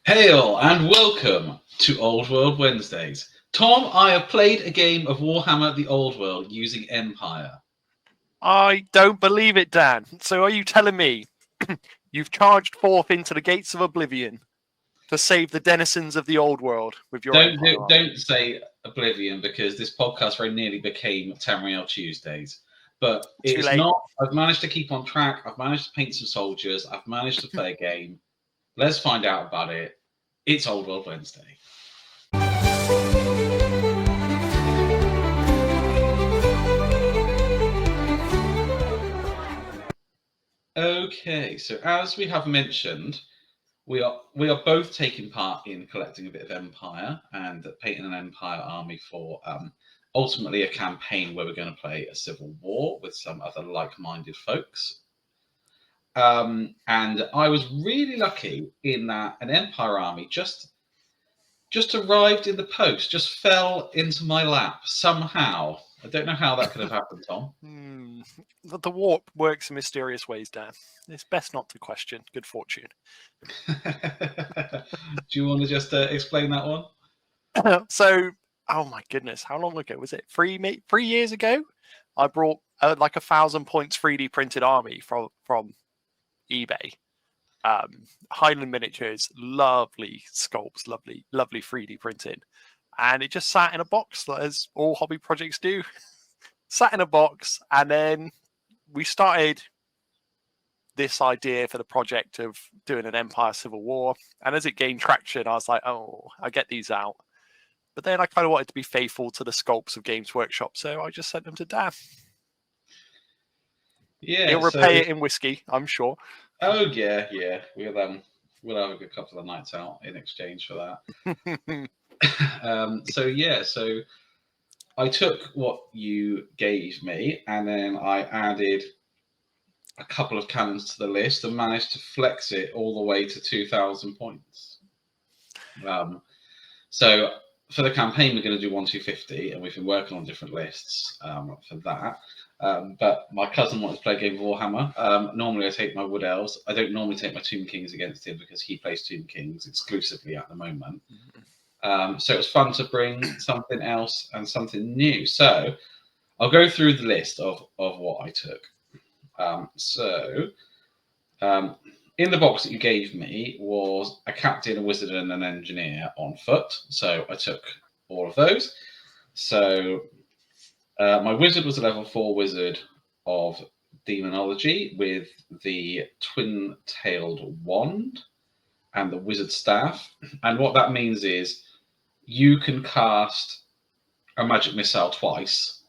Hail and welcome to Old World Wednesdays. Tom, I have played a game of Warhammer the Old World using Empire. I don't believe it, Dan. So are you telling me you've charged forth into the gates of oblivion to save the denizens of the old world with your empire army? Don't say Oblivion because this podcast very nearly became Tamriel Tuesdays. But Too it's late. not. I've managed to keep on track. I've managed to paint some soldiers. I've managed to play a game. Let's find out about it. It's Old World Wednesday. Okay, so as we have mentioned, we are both taking part in collecting a bit of Empire and painting an Empire army for ultimately a campaign where we're going to play a civil war with some other like-minded folks. And I was really lucky in that an Empire army just arrived in the post, just fell into my lap somehow. I don't know how that could have happened, Tom. The warp works in mysterious ways, Dan. It's best not to question. Good fortune. Do you want to just explain that one? So, oh my goodness, how long ago was it? 3 years ago? I brought like 1,000 points 3D printed army from eBay. Highland miniatures, lovely sculpts, lovely 3D printing, and it just sat in a box, as all hobby projects do. Sat in a box, and then we started this idea for the project of doing an Empire Civil War, and as it gained traction, I was like, oh, I get these out. But then I kind of wanted to be faithful to the sculpts of Games Workshop, so I just sent them to Dan. Yeah, he'll repay it in whiskey, I'm sure. Oh yeah. We'll have a good couple of nights out in exchange for that. So I took what you gave me, and then I added a couple of cannons to the list and managed to flex it all the way to 2,000 points. So for the campaign, we're going to do 1-250, and we've been working on different lists for that. But my cousin wanted to play a game of Warhammer. Normally, I take my Wood Elves. I don't normally take my Tomb Kings against him because he plays Tomb Kings exclusively at the moment. So it was fun to bring something else and something new. So I'll go through the list of what I took. In the box that you gave me was a captain, a wizard, and an engineer on foot. So I took all of those. So my wizard was a level 4 wizard of demonology with the twin-tailed wand and the wizard staff. And what that means is you can cast a magic missile twice,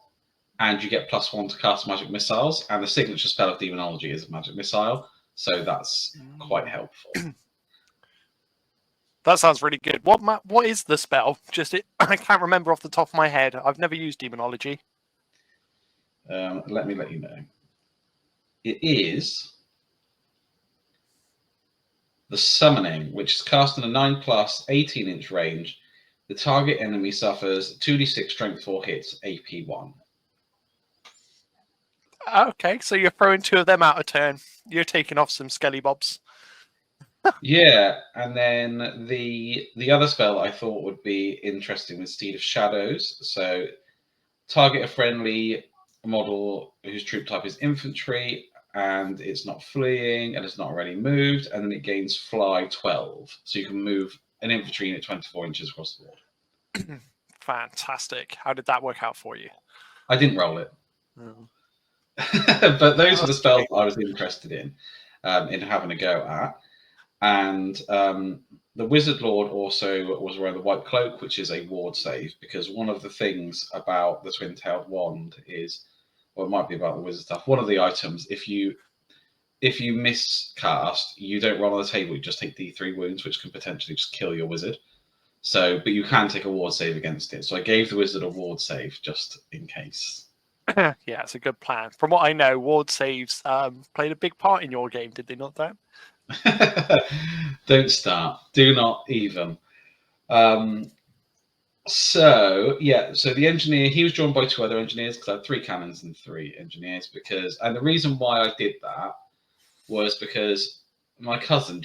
and you get +1 to cast magic missiles. And the signature spell of demonology is a magic missile, so that's quite helpful. That sounds really good. What is the spell? I can't remember off the top of my head. I've never used demonology. Let me let you know. It is the summoning, which is cast in a 9+ 18-inch range. The target enemy suffers 2d6 strength 4 hits, AP 1. Okay, so you're throwing 2 of them out a turn. You're taking off some skelly bobs. Yeah, and then the other spell I thought would be interesting was Steed of Shadows. So target a friendly model whose troop type is infantry, and it's not fleeing, and it's not already moved, and then it gains fly 12. So you can move an infantry unit 24 inches across the board. Fantastic. How did that work out for you? I didn't roll it. Oh. But those are the spells I was interested in having a go at. And the Wizard Lord also was wearing the White Cloak, which is a ward save, because one of the things about the twin-tailed wand is, or it might be about the wizard stuff, one of the items, if you miscast, you don't roll on the table, you just take D3 wounds, which can potentially just kill your wizard. So, but you can take a ward save against it. So I gave the wizard a ward save just in case. Yeah, it's a good plan. From what I know, ward saves played a big part in your game, did they not, Dan? Don't start. Do not even. So the engineer, he was joined by 2 other engineers because I had 3 cannons and 3 engineers. And the reason why I did that was because my cousin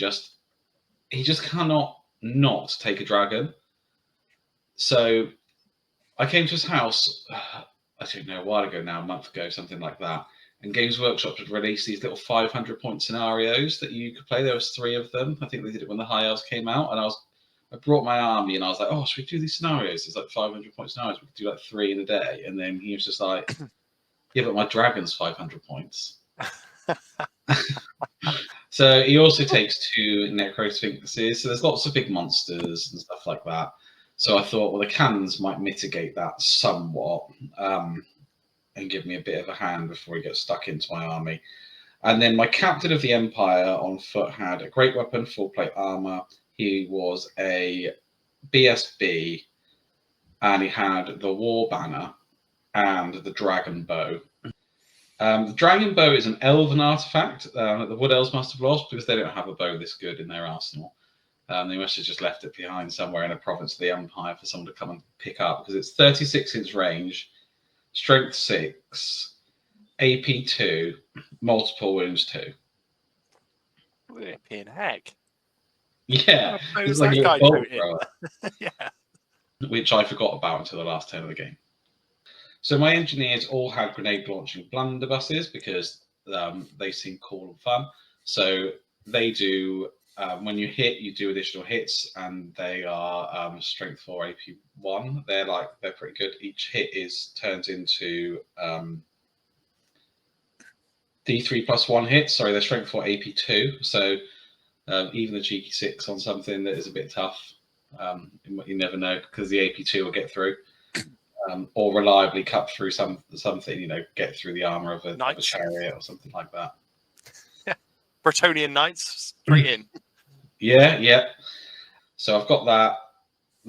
he just cannot not take a dragon. So I came to his house, I don't know, a while ago now, a month ago, something like that. And Games Workshop had released these little 500-point scenarios that you could play. There was 3 of them. I think they did it when the High Elves came out. And I brought my army and I was like, oh, should we do these scenarios? It's like 500-point scenarios. We could do like 3 in a day. And then he was just like, yeah, but my dragon's 500 points. So he also takes 2 Necrosphinxes. So there's lots of big monsters and stuff like that. So I thought, well, the cannons might mitigate that somewhat and give me a bit of a hand before he gets stuck into my army. And then my captain of the Empire on foot had a great weapon, full plate armor. He was a BSB, and he had the war banner and the dragon bow. The dragon bow is an elven artifact that the Wood Elves must have lost because they don't have a bow this good in their arsenal. They must have just left it behind somewhere in a province of the Empire for someone to come and pick up, because it's 36-inch range, strength 6, AP 2, multiple wounds 2. Flipping heck. Yeah, It's like a bolt thrower, yeah. Which I forgot about until the last turn of the game. So my engineers all had grenade launching blunderbusses because they seem cool and fun. So they do, when you hit, you do additional hits, and they are strength 4, AP 1. They're pretty good. Each hit turns into D3 plus 1 hit. Sorry, they're strength 4, AP 2. So even a cheeky 6 on something that is a bit tough, you never know, because the AP 2 will get through. Or reliably cut through something, get through the armor of a chariot or something like that. Yeah. Bretonian Knights, straight in. Yeah. So I've got that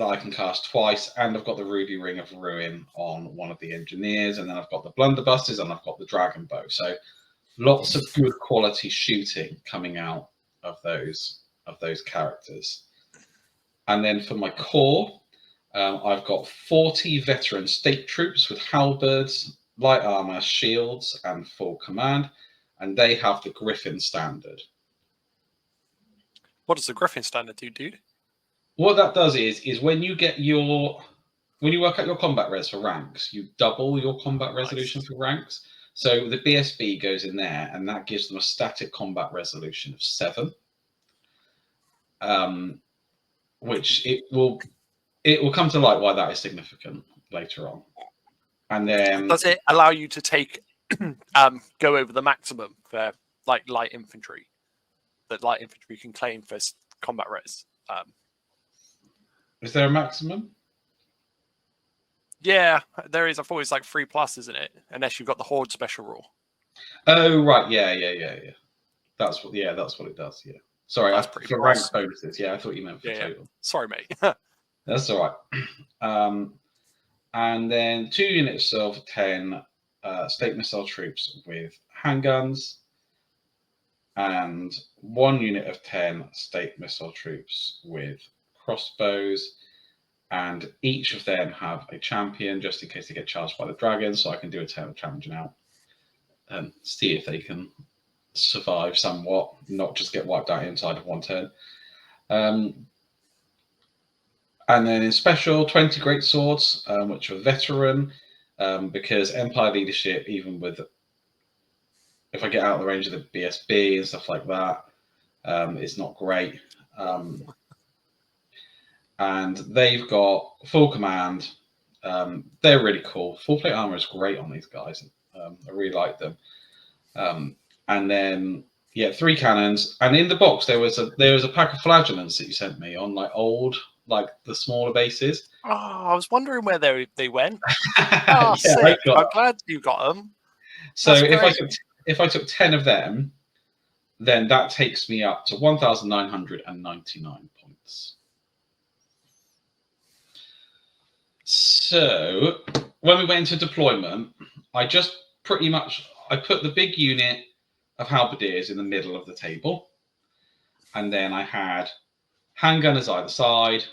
I can cast twice, and I've got the Ruby Ring of Ruin on one of the engineers, and then I've got the blunderbusters, and I've got the dragon bow. So lots of good quality shooting coming out of those characters. And then for my core, I've got 40 veteran state troops with halberds, light armor, shields, and full command, and they have the Griffin standard. What does the Griffin standard do, dude? What that does is when you work out your combat res for ranks, you double your combat resolution for ranks. So the BSB goes in there, and that gives them a static combat resolution of 7, which it will come to light why that is significant later on. And then does it allow you to take go over the maximum for like light infantry that light infantry can claim for combat res? Is there a maximum? Yeah, there is. I thought it's like 3+, isn't it? Unless you've got the Horde special rule. Oh right, yeah. That's what it does. Yeah. Sorry, That's for pretty rank bonuses. Yeah, I thought you meant for total. Yeah. Sorry, mate. That's all right. And then 2 units of 10 state missile troops with handguns, and 1 unit of 10 state missile troops with crossbows. And each of them have a champion just in case they get charged by the dragon, so I can do a turn of challenging out and see if they can survive somewhat, not just get wiped out inside of 1 turn. And then in special, 20 great swords, which are veteran, because Empire leadership, even with if I get out of the range of the BSB and stuff like that, it's not great. And they've got full command. They're really cool. Full plate armor is great on these guys. I really like them. And then 3 cannons. And in the box there was a pack of flagellants that you sent me on the smaller bases. Oh, I was wondering where they went. Oh, sick. I'm glad you got them. So if I took 10 of them, then that takes me up to 1,999 points. So when we went into deployment, I put the big unit of halberdiers in the middle of the table, and then I had handgunners either side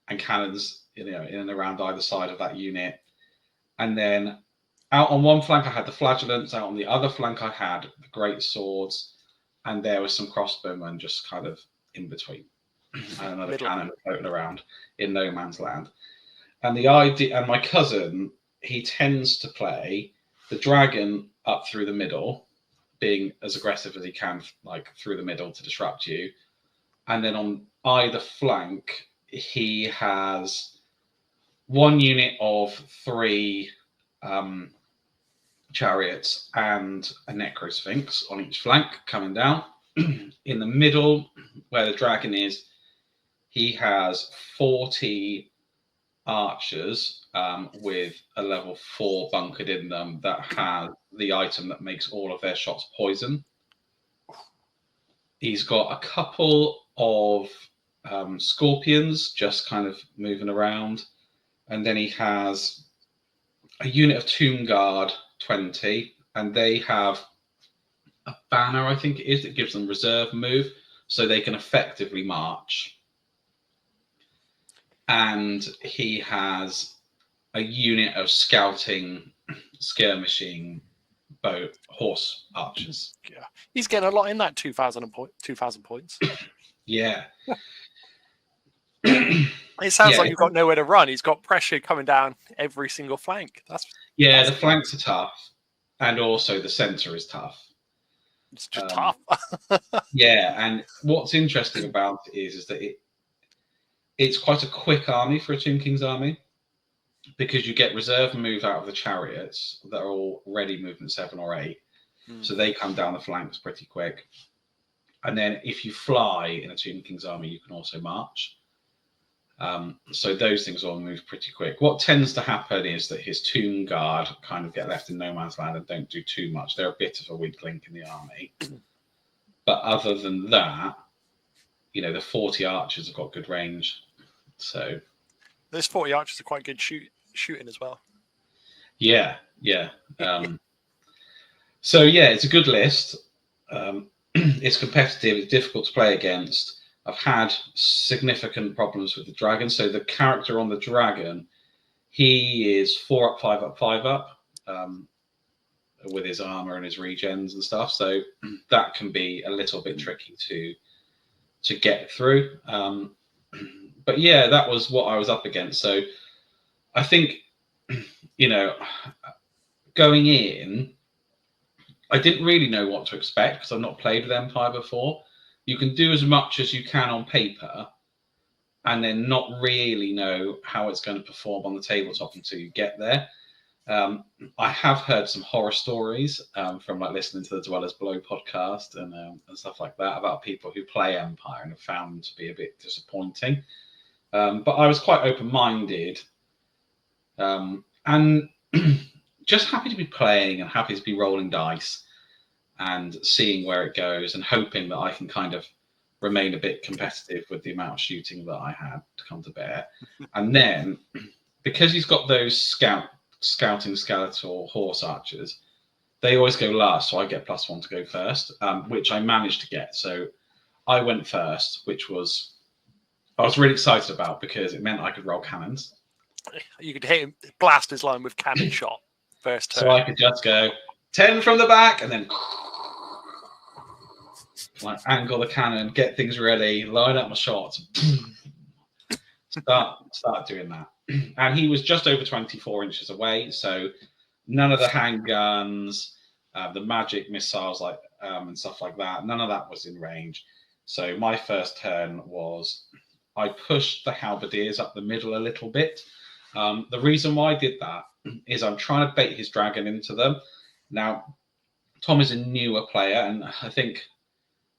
and cannons, in and around either side of that unit. And then out on one flank I had the flagellants, out on the other flank I had the great swords, and there was some crossbowmen just kind of in between. and another Middle. cannon floating around in no man's land. And the idea, and my cousin, he tends to play the dragon up through the middle, being as aggressive as he can, like through the middle to disrupt you. And then on either flank, he has one unit of 3 chariots and a necrosphinx on each flank coming down. In the middle, where the dragon is, he has 40 archers with a level 4 bunkered in them that have the item that makes all of their shots poison. He's got a couple of scorpions just kind of moving around, and then he has a unit of Tomb Guard 20, and they have a banner, I think it is, that gives them reserve move, so they can effectively march. And he has a unit of scouting, skirmishing, boat, horse archers. Yeah, he's getting a lot in that 2,000 points. Yeah. It sounds like you've got nowhere to run. He's got pressure coming down every single flank. The flanks are tough, and also the centre is tough. It's just tough. Yeah, and what's interesting about it is that it's quite a quick army for a Tomb King's army, because you get reserve move out of the chariots that are already movement 7 or 8. So they come down the flanks pretty quick. And then if you fly in a Tomb King's army, you can also march. So those things all move pretty quick. What tends to happen is that his Tomb Guard kind of get left in no man's land and don't do too much. They're a bit of a weak link in the army. But other than that, the 40 archers have got good range. So those 40 archers are quite good shooting as well. Yeah. So it's a good list. It's competitive. It's difficult to play against. I've had significant problems with the dragon. So the character on the dragon, he is 4 up, 5 up, 5 up, with his armor and his regens and stuff. So that can be a little bit tricky to get through. But yeah, that was what I was up against. So I think, going in, I didn't really know what to expect because I've not played with Empire before. You can do as much as you can on paper and then not really know how it's going to perform on the tabletop until you get there. I have heard some horror stories from listening to the Dwellers Below podcast and stuff like that about people who play Empire and have found them to be a bit disappointing. But I was quite open-minded and just happy to be playing and happy to be rolling dice and seeing where it goes and hoping that I can kind of remain a bit competitive with the amount of shooting that I had to come to bear. And then, because he's got those scouting skeletal horse archers, they always go last, so I get +1 to go first, which I managed to get. So I went first, which I was really excited about because it meant I could roll cannons. You could hit him, blast his line with cannon shot first turn. So I could just go 10 from the back and then angle the cannon, get things ready, line up my shots, start doing that. And he was just over 24 inches away, so none of the handguns, the magic missiles and stuff like that, none of that was in range. So my first turn was I pushed the halberdiers up the middle a little bit. The reason why I did that is I'm trying to bait his dragon into them. Now, Tom is a newer player, and I think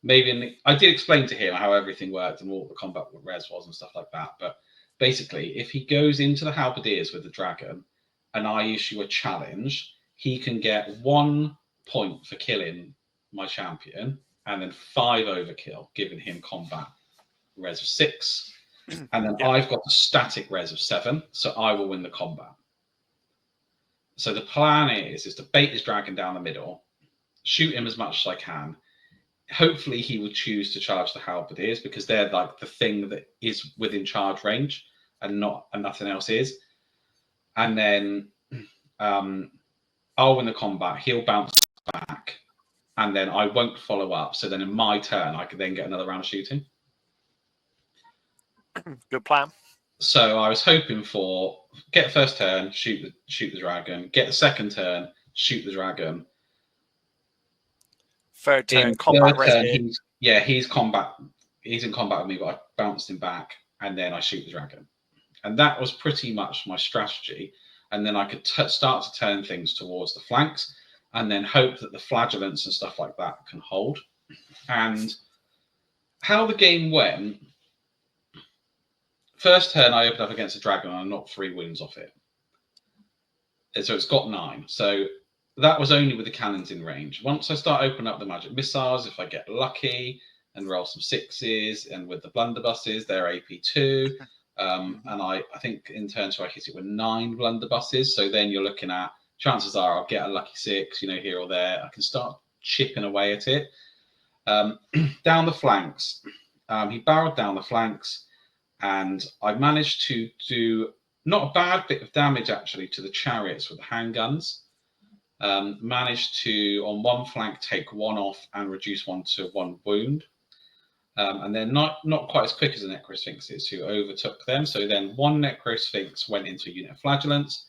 I did explain to him how everything worked and what the combat res was and stuff like that. But basically, if he goes into the halberdiers with the dragon and I issue a challenge, he can get 1 point for killing my champion and then 5 overkill, giving him combat res of 6. And then I've got a static res of 7, so I will win the combat. So the plan is to bait his dragon down the middle, shoot him as much as I can. Hopefully he will choose to charge the halberdiers because they're like the thing that is within charge range and nothing else is. And then I'll win the combat. He'll bounce back, and then I won't follow up. So then in my turn, I could then get another round of shooting. Good plan. So I was hoping for get first turn, shoot the dragon, get the second turn, shoot the dragon. Third turn, In combat third res turn, it. he's in combat with me, but I bounced him back, and then I shoot the dragon, and that was pretty much my strategy. And then I could start to turn things towards the flanks, and then hope that the flagellants and stuff like that can hold. And how the game went, first turn I opened up against a dragon and I knocked 3 wounds off it. And so it's got 9. So that was only with the cannons in range. Once I start opening up the magic missiles, if I get lucky and roll some 6s, and with the blunderbusses, they're AP2. And I think in turn 2 I hit it with 9 blunderbusses. So then you're looking at, chances are I'll get a lucky 6, here or there. I can start chipping away at it. Down the flanks, he barreled down the flanks, and I managed to do not a bad bit of damage actually to the chariots with the handguns. Managed to, on one flank, take 1 off and reduce 1 to 1 wound. And then not quite as quick as the Necrosphinxes, who overtook them. So then 1 Necrosphinx went into a unit of flagellants.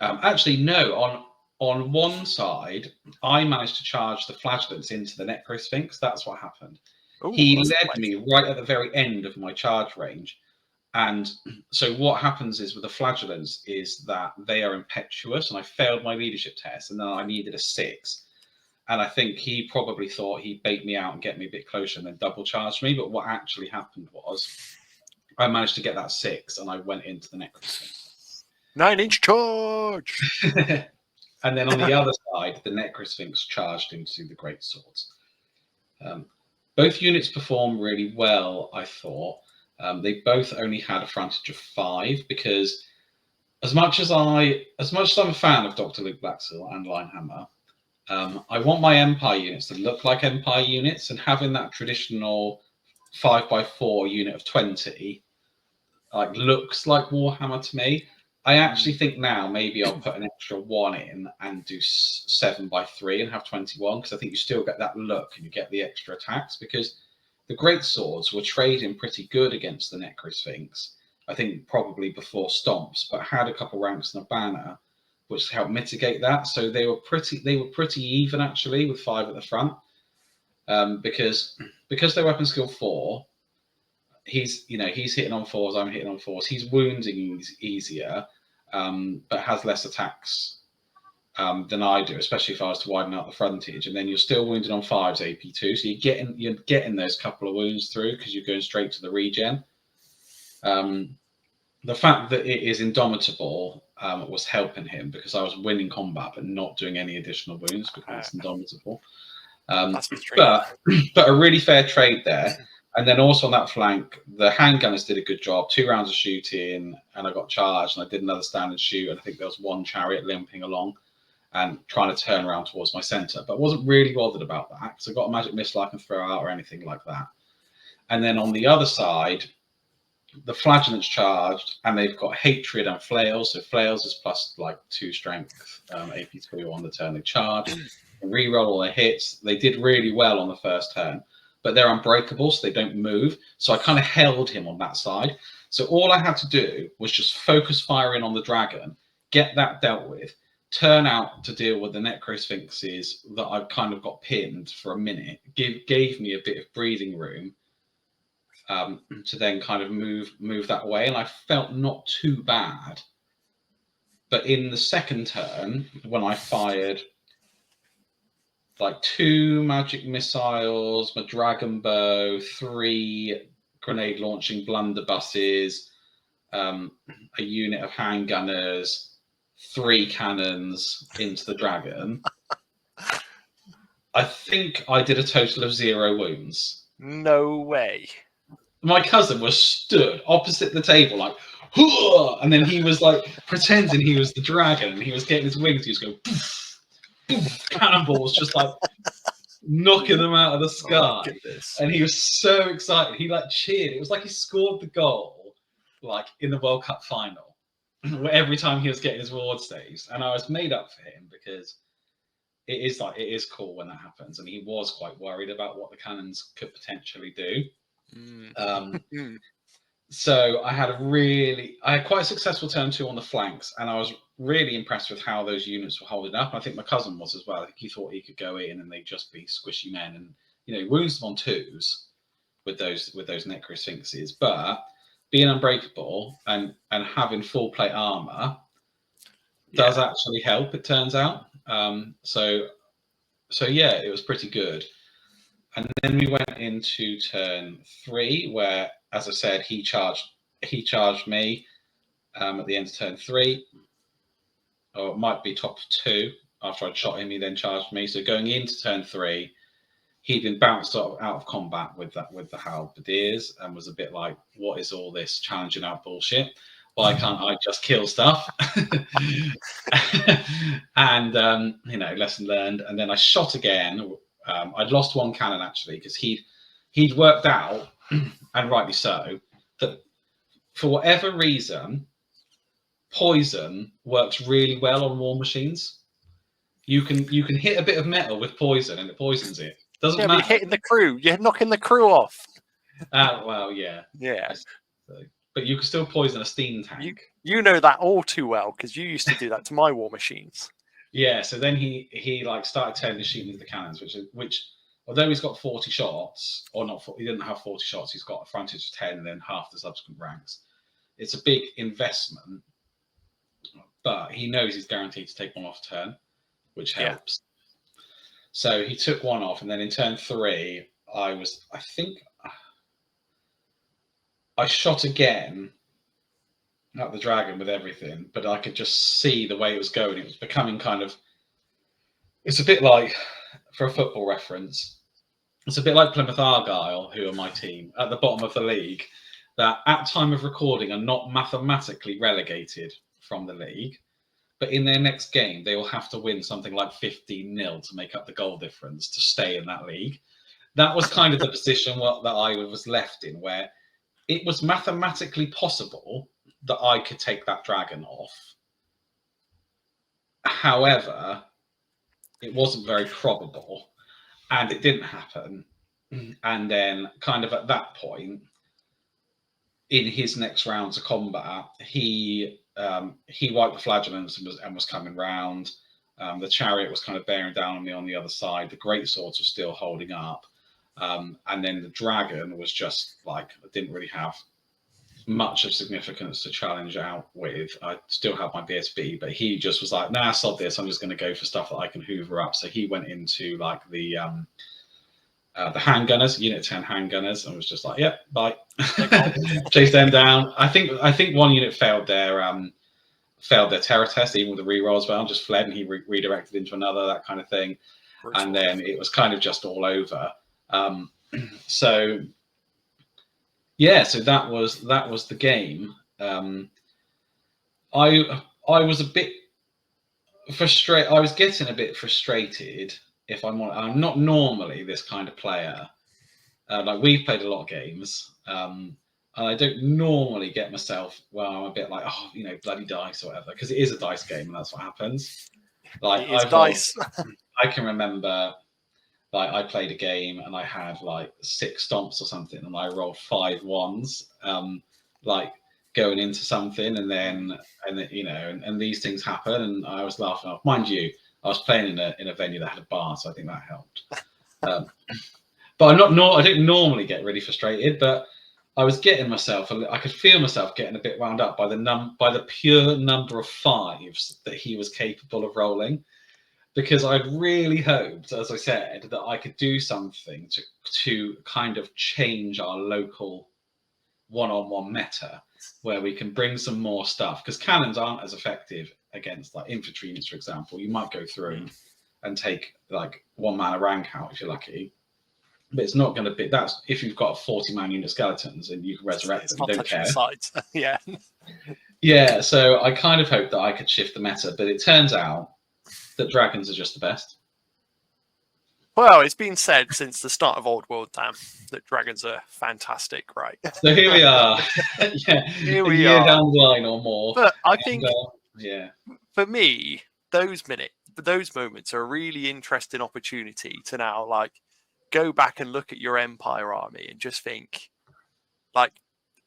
Actually, no, on one side, I managed to charge the flagellants into the Necrosphinx. That's what happened. Ooh, He led me right at the very end of my charge range. And so what happens is with the flagellants is that they are impetuous, and I failed my leadership test, and then I needed a 6. And I think he probably thought he'd bait me out and get me a bit closer and then double charge me. But what actually happened was I managed to get that 6, and I went into the Necrosphinx. 9-inch charge! And then on the other side, the Necrosphinx charged into the great swords. Both units performed really well, I thought. They both only had a frontage of 5, because as much as I'm a fan of Dr. Luke Blacksteel and Linehammer, I want my Empire units to look like Empire units, and having that traditional 5x4 unit of 20 looks like Warhammer to me. I actually think now maybe I'll put an extra 1 in and do 7x3 and have 21, because I think you still get that look and you get the extra attacks, because the great swords were trading pretty good against the Necrosphinx. I think probably before Stomps, but had a couple ranks in a banner which helped mitigate that. So they were pretty even actually, with 5 at the front, because their weapon skill 4. He's hitting on 4s, I'm hitting on 4s. He's wounding easier, but has less attacks than I do, especially if I was to widen out the frontage. And then you're still wounded on 5s AP2, so you're getting those couple of wounds through because you're going straight to the regen. The fact that it is indomitable was helping him, because I was winning combat but not doing any additional wounds because it's indomitable. But a really fair trade there. And then also on that flank, the handgunners did a good job. 2 rounds of shooting, and I got charged, and I did another stand and shoot. And I think there was 1 chariot limping along and trying to turn around towards my center. But I wasn't really bothered about that, because I got a magic missile I can throw out or anything like that. And then on the other side, the flagellants charged, and they've got hatred and flails. So flails is plus 2 strength, AP2 on the turn they charge. And reroll all their hits. They did really well on the first turn, but they're unbreakable, so they don't move. So I kind of held him on that side. So all I had to do was just focus firing on the dragon, get that dealt with, turn out to deal with the Necrosphinxes that I've kind of got pinned for a minute, gave me a bit of breathing room to then kind of move that way. And I felt not too bad. But in the second turn, when I fired 2 magic missiles, my dragon bow, 3 grenade launching blunderbusses, a unit of handgunners, 3 cannons into the dragon, I think I did a total of 0 wounds. No way. My cousin was stood opposite the table, and then he was pretending he was the dragon, and he was getting his wings. He was going poof, poof, cannonballs, just knocking them out of the sky. And he was so excited. He cheered. It was like he scored the goal, in the World Cup final, every time he was getting his reward saves. And I was made up for him, because it is cool when that happens. And he was quite worried about what the cannons could potentially do. Um, Mm. so I had quite a successful turn 2 on the flanks, and I was really impressed with how those units were holding up. I think my cousin was as well. I think he thought he could go in and they'd just be squishy men, and wounds them on 2s with those necrosphinxes. But being unbreakable and having full plate armor does actually help. It turns out. So yeah, it was pretty good. And then we went into turn 3, where, as I said, he charged me at the end of turn 3, or it might be top 2. After I'd shot him, he then charged me. So going into turn 3, he'd been bounced out of combat with the halberdiers and was a bit like, "What is all this challenging out bullshit? Why can't I just kill stuff?" And lesson learned. And then I shot again. I'd lost one cannon actually, because he'd worked out, and rightly so, that for whatever reason, poison works really well on war machines. You can hit a bit of metal with poison and it poisons it. Doesn't matter. But you're hitting the crew. You're knocking the crew off. Well, yeah. Yeah. But you can still poison a steam tank. You know that all too well, because you used to do that to my war machines. Yeah. So then he started turning the shooting into the cannons, which although he's got 40 shots, or not, he didn't have 40 shots. He's got a frontage of 10, and then half the subsequent ranks. It's a big investment, but he knows he's guaranteed to take one off a turn, which helps. So he took one off, and then in turn 3, I shot again at the dragon with everything, but I could just see the way it was going. It was becoming it's a bit like, for a football reference, it's a bit like Plymouth Argyle, who are my team, at the bottom of the league, that at time of recording are not mathematically relegated from the league, but in their next game, they will have to win something like 15-0 to make up the goal difference to stay in that league. That was kind of the position that I was left in, where it was mathematically possible that I could take that dragon off. However, it wasn't very probable, and it didn't happen. And then kind of at that point, in his next rounds of combat, he wiped the flagellants and was coming round. The chariot was kind of bearing down on me on the other side. The greatswords were still holding up. And then the dragon was just like, I didn't really have much of significance to challenge out with. I still had my BSB, but he just was like, nah, sod this. I'm just going to go for stuff that I can hoover up. So he went into like the handgunners, Unit 10 handgunners, and was just like, yep, bye. Chase them down. I think one unit failed their terror test, even with the reroll as well, and just fled, and he redirected into another, that kind of thing. And then it was kind of just all over. So that was the game. I was a bit frustrated. I was getting a bit frustrated. If I'm not normally this kind of player. Like, we've played a lot of games, and I don't normally get myself, well, I'm a bit like, bloody dice or whatever, because it is a dice game and that's what happens. Like, dice. I can remember, like, I played a game and I had like 6 stomps or something, and I rolled 5 ones, like going into something, and then these things happen, and I was laughing off. Mind you, I was playing in a venue that had a bar, so I think that helped. But I don't normally get really frustrated, but I was getting myself, I could feel myself getting a bit wound up by the pure number of 5s that he was capable of rolling, because I'd really hoped, as I said, that I could do something to kind of change our local one-on-one meta, where we can bring some more stuff, because cannons aren't as effective against like infantry units, for example. You might go through and take like 1 mana rank out if you're lucky. But it's not going to be, that's if you've got 40-man unit skeletons and you can resurrect them, you don't care. Sides. Yeah, so I kind of hoped that I could shift the meta, but it turns out that dragons are just the best. Well, it's been said since the start of Old World Time that dragons are fantastic, right? So here we are. Here a we year are. down the line or more. But I think, yeah, for me, those moments are a really interesting opportunity to now, like, go back and look at your Empire army and just think, Like,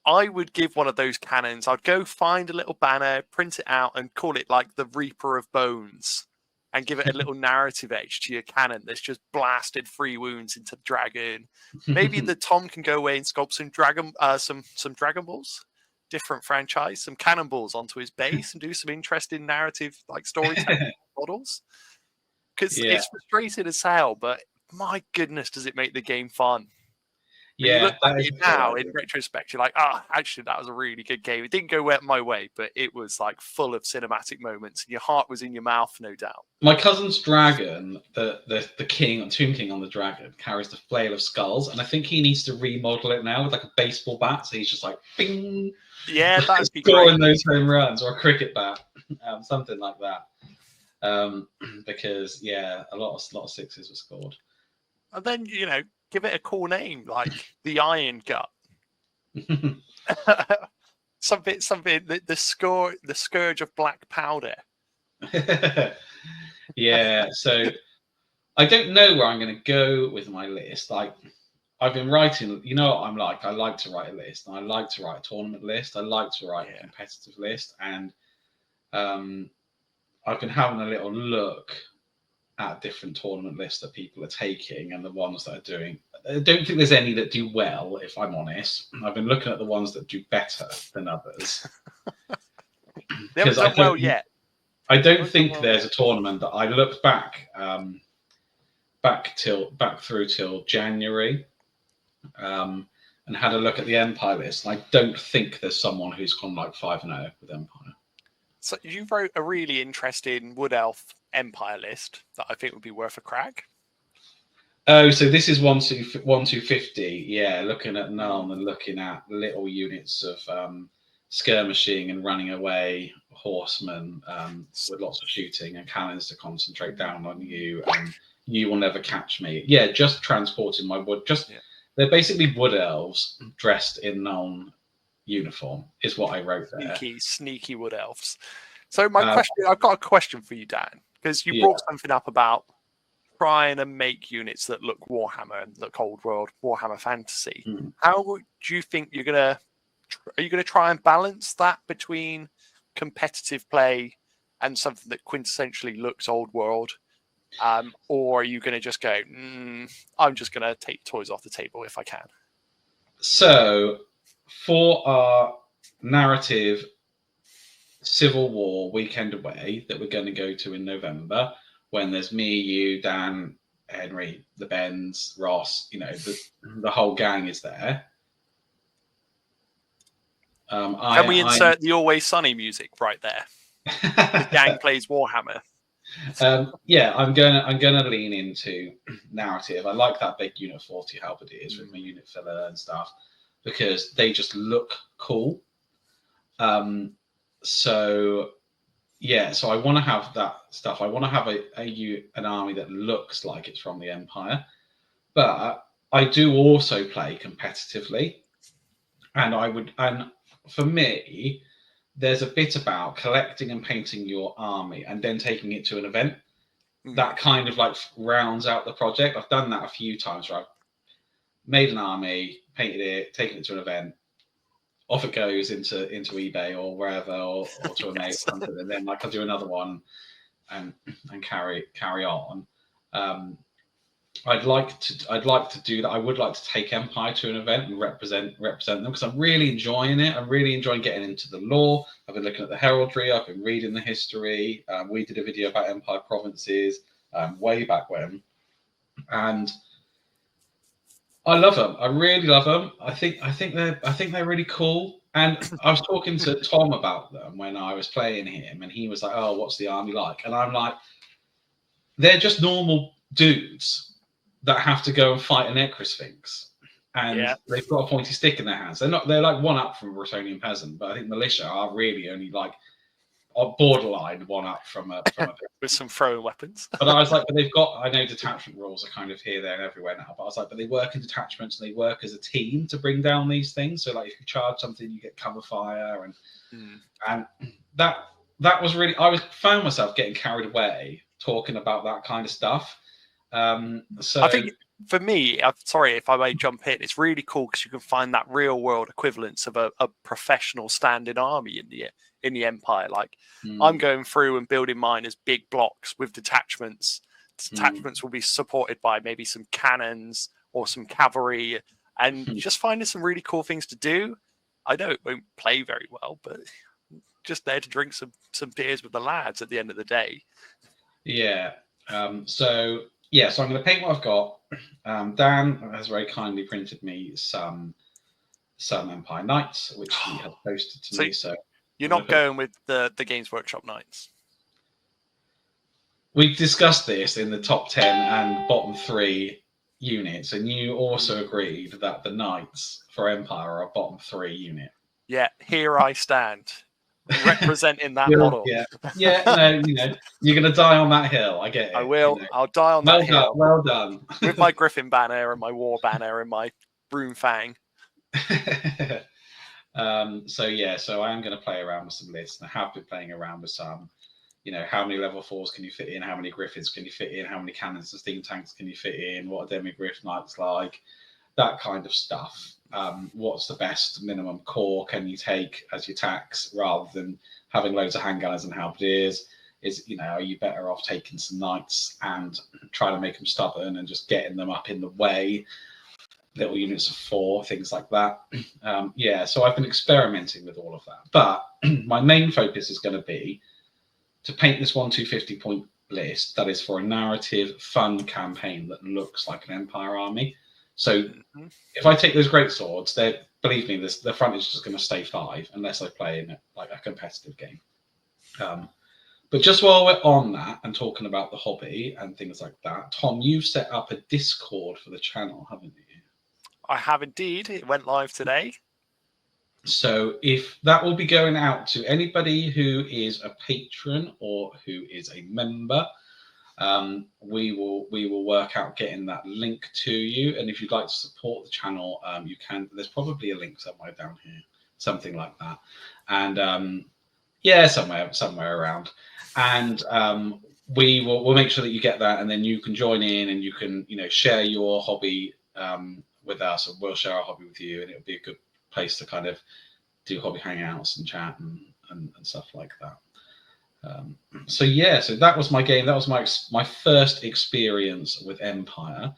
I would give one of those cannons. I'd go find a little banner, print it out, and call it like the Reaper of Bones, and give it a little narrative edge to your cannon that's just blasted 3 wounds into the dragon. Maybe the Tom can go away and sculpt some Dragon Balls, different franchise, some cannonballs onto his base, and do some interesting narrative like storytelling models. Because it's frustrating as hell, but my goodness, does it make the game fun? When you look back at it now, in retrospect, you're like, actually, that was a really good game. It didn't go my way, but it was like full of cinematic moments, and your heart was in your mouth, no doubt. My cousin's dragon, the king, Tomb King on the dragon, carries the flail of skulls, and I think he needs to remodel it now with like a baseball bat. So he's just like, bing, that'd be scoring great. those home runs, or a cricket bat, something like that. Because a lot of sixes were scored. And then give it a cool name like the Iron Gut. something. The scourge of black powder. So I don't know where I'm going to go with my list. Like, I've been writing. You know what I'm like? I like to write a list, and I like to write a tournament list. I like to write a competitive list, and I've been having a little look at different tournament lists that people are taking and the ones that are doing. I don't think there's any that do well, if I'm honest. I've been looking at the ones that do better than others. They haven't done well yet. I don't think there's a tournament that I looked back through till January and had a look at the Empire list. And I don't think there's someone who's gone like 5-0 with Empire. So you wrote a really interesting Wood Elf Empire list that I think would be worth a crack. Oh, so this is 1-2-50. Yeah, looking at Nuln and looking at little units of skirmishing and running away, horsemen with lots of shooting and cannons to concentrate down on you, and you will never catch me. Yeah, just transporting my wood. They're basically wood elves dressed in Nuln uniform is what I wrote there. Sneaky wood elves. So my question, I've got a question for you, Dan, because you brought something up about trying to make units that look Warhammer and look old world Warhammer fantasy. How do you think are you going to try and balance that between competitive play and something that quintessentially looks old world? Or are you going to just go, I'm just going to take toys off the table if I can? So for our narrative Civil War weekend away that we're going to go to in November, when there's me, you, Dan, Henry, the Bens, Ross, the whole gang is there. Can we insert the Always Sunny music right there? The gang plays Warhammer. I'm gonna lean into narrative. I like that big Unit 40 halberdiers with my unit filler and stuff because they just look cool. So I want to have that stuff. I want to have an army that looks like it's from the Empire, but I do also play competitively, and for me, there's a bit about collecting and painting your army and then taking it to an event. That kind of like rounds out the project. I've done that a few times where I've made an army, painted it, taken it to an event, off it goes into eBay or wherever, or to a mate or something, and then like I'll do another one and carry on. I'd like to do that. I would like to take Empire to an event and represent them because I'm really enjoying it. I'm really enjoying getting into the lore. I've been looking at the heraldry. I've been reading the history. We did a video about Empire provinces way back when, and I love them. I really love them. I think they're really cool. And I was talking to Tom about them when I was playing him, and he was like, "Oh, what's the army like?" And I'm like, "They're just normal dudes that have to go and fight an Necrosphinx, and they've got a pointy stick in their hands. They're like one up from a Bretonian peasant, but I think militia are really only like borderline one up from a with some throwing weapons." But I was like, but they've got, I know detachment rules are kind of here, there, and everywhere now. But I was like, but they work in detachments and they work as a team to bring down these things. So like, if you charge something, you get cover fire, and that was really, found myself getting carried away talking about that kind of stuff. So I think for me, sorry if I may jump in, it's really cool because you can find that real world equivalence of a professional standing army in the Empire. Like I'm going through and building mine as big blocks with detachments. Detachments will be supported by maybe some cannons or some cavalry, and just finding some really cool things to do. I know it won't play very well, but just there to drink some beers with the lads at the end of the day. Yeah. So I'm going to paint what I've got. Dan has very kindly printed me some Empire Knights, which he has posted to me. So you're not going with the Games Workshop Knights. We discussed this in the top 10 and bottom 3 units, and you also agreed that the Knights for Empire are a bottom 3 unit. Yeah, here I stand, representing that model. No, you're going to die on that hill. I get it. I will. I'll die on that hill. Well done. With my Griffin banner and my War banner and my Rune Fang. So I am going to play around with some lists, and I have been playing around with some. How many level 4s can you fit in? How many Griffins can you fit in? How many cannons and steam tanks can you fit in? What are Demigriff Knights like? That kind of stuff. What's the best minimum core can you take as your tax rather than having loads of handgunners and halberdiers? Are you better off taking some knights and trying to make them stubborn and just getting them up in the way? Little units of 4, things like that. So I've been experimenting with all of that. But my main focus is going to be to paint this 250 point list that is for a narrative, fun campaign that looks like an Empire army. So if I take those great swords, believe me, the front is just going to stay 5 unless I play in like a competitive game. But just while we're on that and talking about the hobby and things like that, Tom, you've set up a Discord for the channel, haven't you? I have indeed. It went live today. So if that will be going out to anybody who is a patron or who is a member, we will work out getting that link to you. And if you'd like to support the channel, you can. There's probably a link somewhere down here, something like that. And somewhere around. And we'll make sure that you get that, and then you can join in and you can share your hobby with us, and we'll share our hobby with you, and it'll be a good place to kind of do hobby hangouts and chat and stuff like that. So that was my game. That was my first experience with Empire.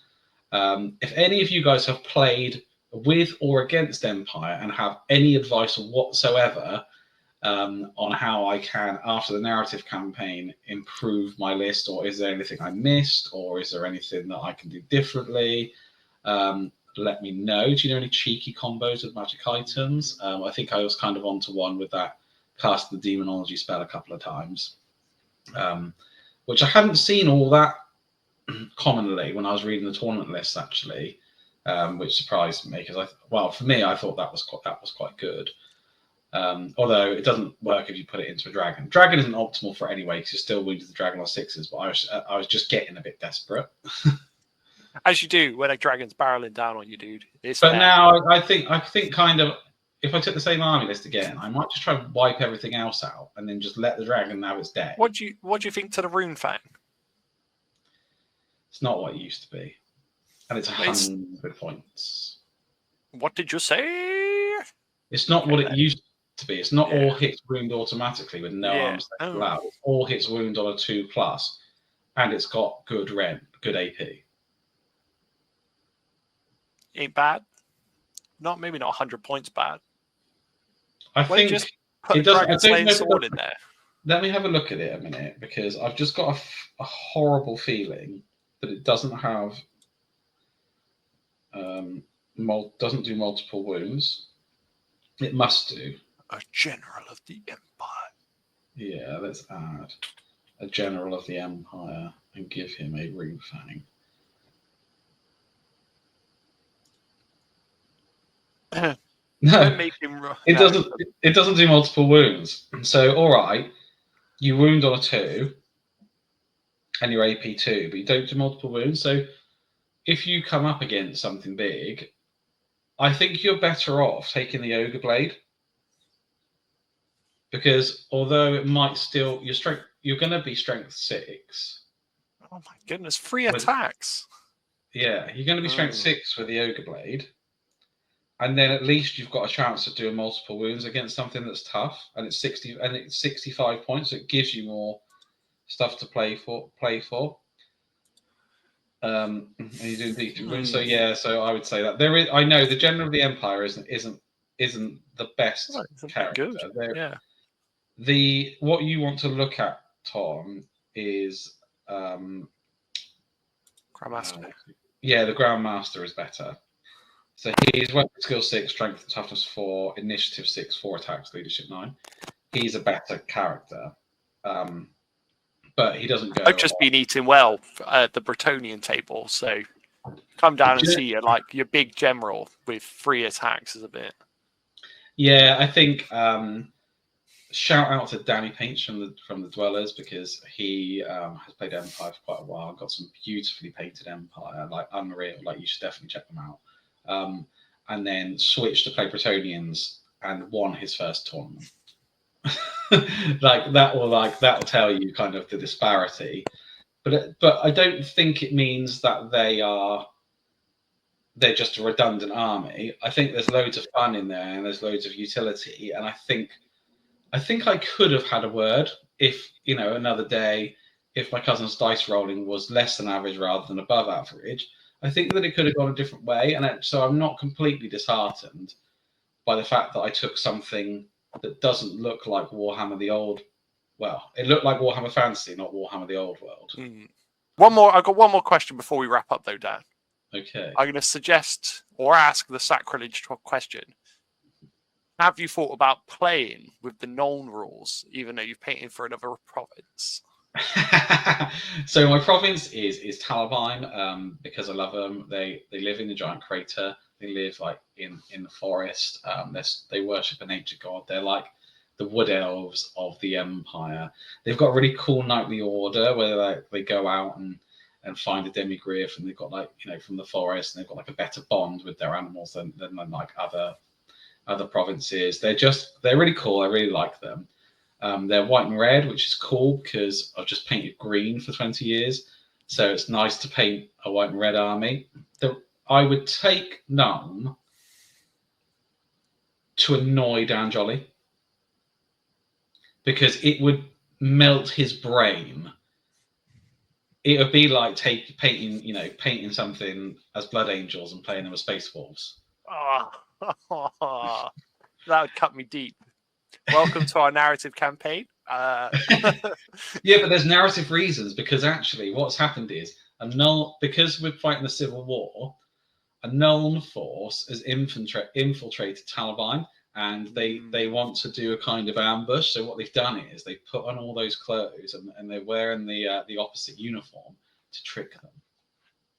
If any of you guys have played with or against Empire and have any advice whatsoever on how I can, after the narrative campaign, improve my list, or is there anything I missed, or is there anything that I can do differently? Let me know. Do you know any cheeky combos with magic items? I think I was kind of onto one with that cast the demonology spell a couple of times, which I hadn't seen all that commonly when I was reading the tournament lists, actually, which surprised me because for me, I thought that was quite good. Although it doesn't work if you put it into a dragon. Dragon isn't optimal for it anyway because you're still wounded the dragon on 6s. But I was just getting a bit desperate. As you do when a dragon's barreling down on you, dude. Now I think kind of, if I took the same army list again, I might just try and wipe everything else out and then just let the dragon have its day. What do you think to the Rune Fang? It's not what it used to be, and it's 100 points. What did you say? It's not what it used to be. It's not all hits wound automatically with no arms allowed. It's all hits wound on a 2+, and it's got good AP. Ain't bad. Maybe not 100 points bad. I think just put a dragon slaying sword in there. Let me have a look at it a minute, because I've just got a horrible feeling that it doesn't have doesn't do multiple wounds. It must do. A general of the Empire. Yeah, let's add a general of the Empire and give him a Rune Fang. No, it doesn't do multiple wounds. So, all right, you wound on a 2 and your AP 2, but you don't do multiple wounds. So if you come up against something big, I think you're better off taking the Ogre Blade, because although it might still you're going to be strength 6. Oh my goodness, 3 attacks. Yeah, you're going to be strength 6 with the ogre blade, and then at least you've got a chance of doing multiple wounds against something that's tough, and it's 65 points. So it gives you more stuff to play for. And you're doing D3 wounds. So yeah, so I would say that there is. I know the General of the Empire isn't the best character. Good. Yeah. What you want to look at, Tom, is Grandmaster. Yeah, the Grandmaster is better. So he's weapon skill 6, strength and toughness 4, initiative 6, 4 attacks, leadership 9. He's a better character. But he doesn't go. I've just been eating well at the Bretonian table, so come down and see you like your big general with 3 attacks is a bit. Yeah, I think shout out to Danny Paints from the Dwellers, because he has played Empire for quite a while. Got some beautifully painted Empire, like unreal. Like you should definitely check them out. And then switched to play Bretonians and won his first tournament. that will tell you kind of the disparity. But I don't think it means that they're just a redundant army. I think there's loads of fun in there and there's loads of utility. And I think I could have had a word if, another day, if my cousin's dice rolling was less than average rather than above average. I think that it could have gone a different way. And so I'm not completely disheartened by the fact that I took something that doesn't look like Warhammer the Old. Well, it looked like Warhammer Fantasy, not Warhammer the Old World. I've got one more question before we wrap up, though, Dan. Okay. I'm going to suggest or ask the sacrilege question. Have you thought about playing with the known rules, even though you've painted for another province? So my province is Talabine, because I love them. They live in the giant crater. They live like in the forest. They worship an ancient god. They're like the wood elves of the empire. They've got a really cool knightly order where they go out and find a demigryph, and they've got from the forest, and they've got like a better bond with their animals than like other provinces. They're really cool. I really like them. They're white and red, which is cool because I've just painted green for 20 years. So it's nice to paint a white and red army. I would take none to annoy Dan Jolly, because it would melt his brain. It would be like painting something as Blood Angels and playing them as Space Wolves. That would cut me deep. Welcome to our narrative campaign. Yeah, but there's narrative reasons, because actually what's happened is because we're fighting the Civil War, a Nuln force has infiltrated Talabine, and they want to do a kind of ambush. So what they've done is they've put on all those clothes and they're wearing the opposite uniform to trick them.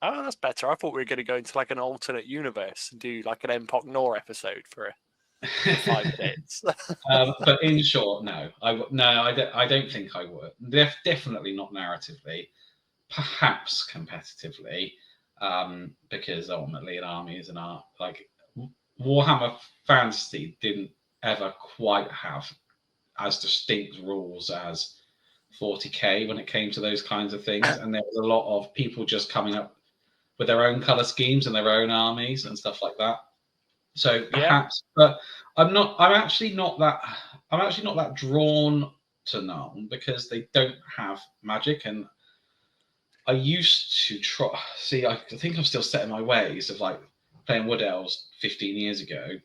Oh, that's better. I thought we were going to go into like an alternate universe and do like an Empok Nor episode for 5 minutes. But in short, no, I don't think I would. Definitely not narratively, perhaps competitively, because ultimately an army is an art. Like Warhammer Fantasy didn't ever quite have as distinct rules as 40k when it came to those kinds of things, and there was a lot of people just coming up with their own color schemes and their own armies and stuff like that. So perhaps, but I'm actually not that drawn to Nuln, because they don't have magic, and I used to try. See, I think I'm still set in my ways of like playing Wood Elves 15 years ago.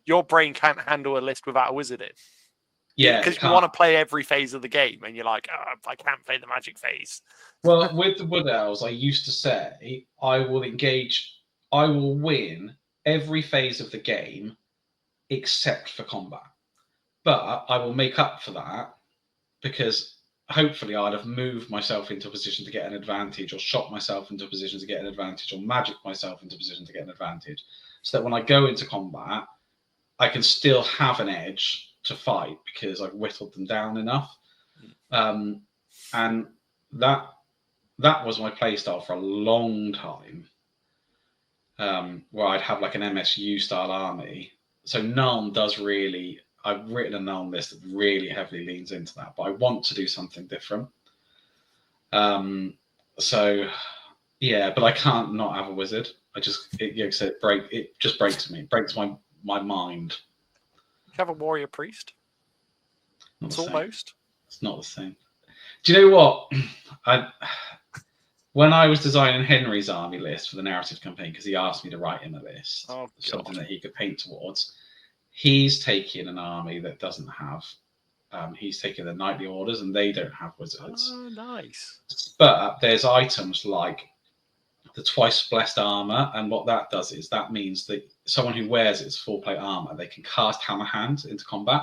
Your brain can't handle a list without a wizard in. Yeah, because you want to play every phase of the game, and you're like, I can't play the magic phase. Well, with the Wood Elves, I used to say I will win every phase of the game except for combat. But I will make up for that, because hopefully I'd have moved myself into a position to get an advantage, or shot myself into a position to get an advantage, or magic myself into a position to get an advantage, so that when I go into combat, I can still have an edge to fight because I've whittled them down enough. And that was my playstyle for a long time, where I'd have like an MSU style army. So Nuln does really, I've written a Nuln list that really heavily leans into that, but I want to do something different. So Yeah, but I can't not have a wizard. I just it just breaks me. It breaks my mind. You have a warrior priest. Not It's the same. almost. It's not the same. Do you know what? When I was designing Henry's army list for the narrative campaign, because he asked me to write him a list, Oh, something God. that he could paint towards, he's taking an army that doesn't have. He's taking the knightly orders, and they don't have wizards. Oh, nice. But there's items like the twice blessed armor, and what that does is that means that someone who wears its full plate armor, they can cast hammer hand into combat,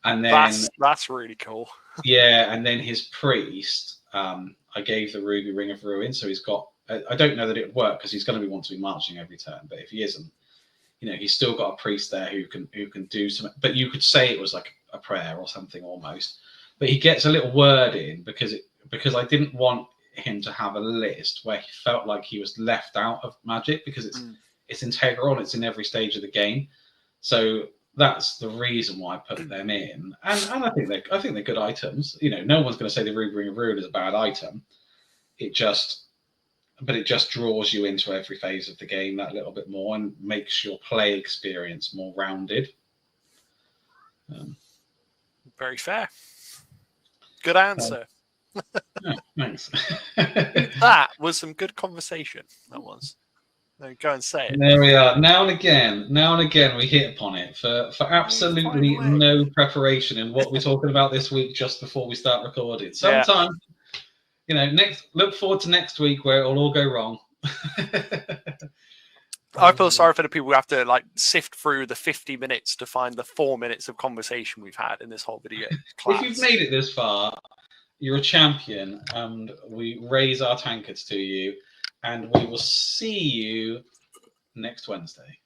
and then that's really cool. yeah, and then his priest, I gave the Ruby Ring of Ruin, so he's got. I don't know that it would work because he's going to want to be marching every turn, but if he isn't, he's still got a priest there who can do some. But you could say it was like a prayer or something almost. But he gets a little word in because I didn't want him to have a list where he felt like he was left out of Magic because it's integral and it's in every stage of the game. So that's the reason why I put them in, and I think they're good items. No one's going to say the Ruby Ring of Ruin is a bad item. It just draws you into every phase of the game that little bit more and makes your play experience more rounded. Very fair. Good answer. Yeah, thanks. That was some good conversation. That was. Go and say it. There we are. Now and again, we hit upon it for absolutely no preparation in what we're talking about this week just before we start recording. Sometimes, look forward to next week where it'll all go wrong. I feel sorry for the people who have to sift through the 50 minutes to find the 4 minutes of conversation we've had in this whole video. If you've made it this far, you're a champion, and we raise our tankards to you, and we will see you next Wednesday.